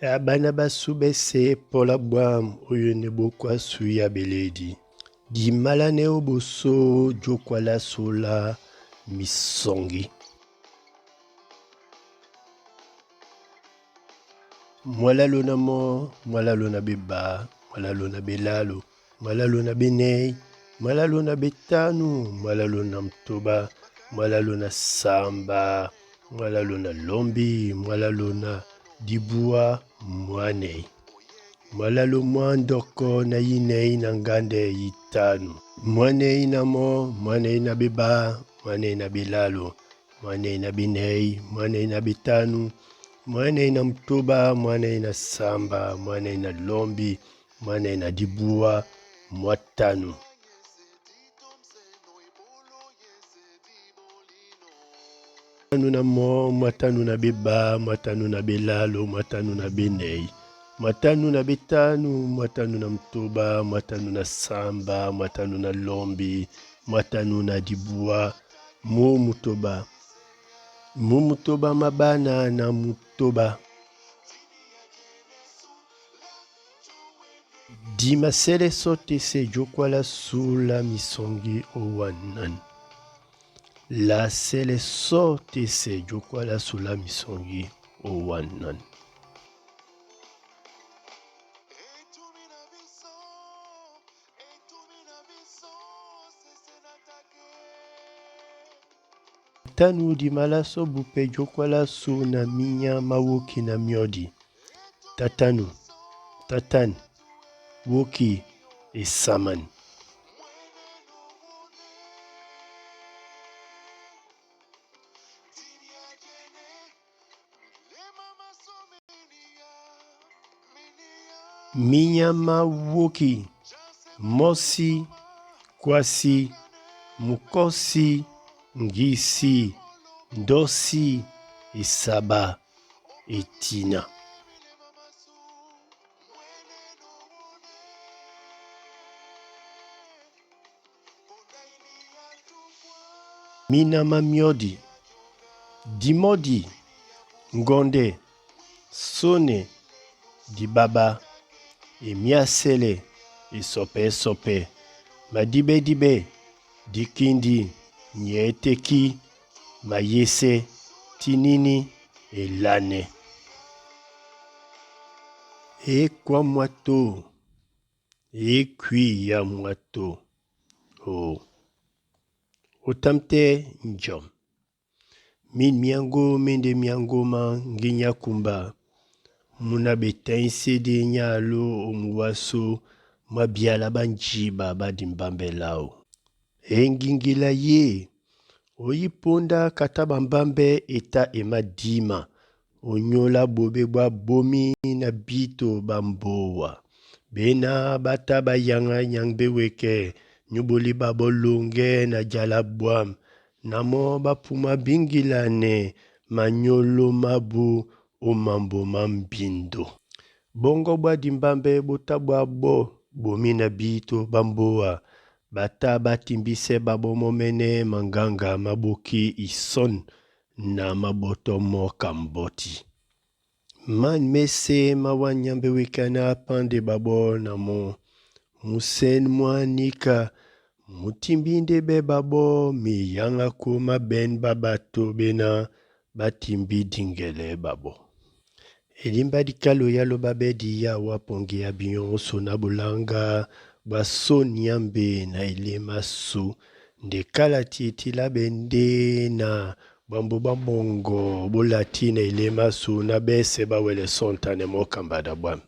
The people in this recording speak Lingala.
Abana basu bese pola bwam oyo ne bokwa suya beledi. Di malane oboso jokwala sola misongi. Mwala lona mo, mwala lona beba, mwala lona belalo, mwala lona benei, mwala lona betanu, mwala lona mtoba, mwala lona samba, mwala lona lombi, mwala lona dibua mwanei. Mwala lo mwandoko na yinei na ngande yitanu. Mwanei na mo, mwanei na beba, mwanei na belalo, mwanei na benei, mwanei na betanu, mwanei na mtoba, mwanei na samba, mwanei na lombi, mwanei na dibua mwatanu. Mwatanu na mo, mwatanu na beba, mwatanu na belalo, mwatanu na benei, mwatanu na betanu, mwatanu na mtoba, mwatanu na samba, mwatanu na lombi, mwatanu na dibua mutoba. Mutoba mabana na mutoba. Dima sele sote se jokwala sula misongi owanan. La sele sote se jokwala sula misongi owanan. Tanu di malaso bupe jokwala su na minya mawoki na miodi. Tatanu, tatan, woki e saman. Minya mawoki, mosi, kwasi, mukosi, ngisi, ndosi, isaba, etina. Mina mamiodi, dimodi, ngonde, sone, dibaba, emiasele, sope, madibe, dikindi, nyeteki, mayese, tinini, elane. Kwa mwato, kui ya mwato. Oh. Otamte njom. Min miango mende miango ma nginya kumba. Muna betense de nyalo omuwaso mabiala banjiba badimbambe lao. Engingila ye. Oyiponda katabambambe eta emadima. Onyola bobe bwa bomi na bito bamboa. Bena bata bayanga nyangbe weke. Nyuboli babolonge na jalabwam. Namo bapuma bingilane. Manyolo mabu omambo mambindo. Bongo bwa dimbambe botabwa bo. Bomi na bito bamboa. Bata batimbise babomomene manganga maboki ison na maboto mokamboti. Man mese mawanyambe wikana pande babo na mo. Musen mwanika mutimbinde be babo mi yanga kuma ben babato bena batimbi dingele babo. Elimba dikalo yalo babedi ya wapongi ya biyon sonabulanga baso nyambe na ilema su ndekala titila bende na bambo bambongo bolati na ilema su na bese bawele sontane mokambada bwam.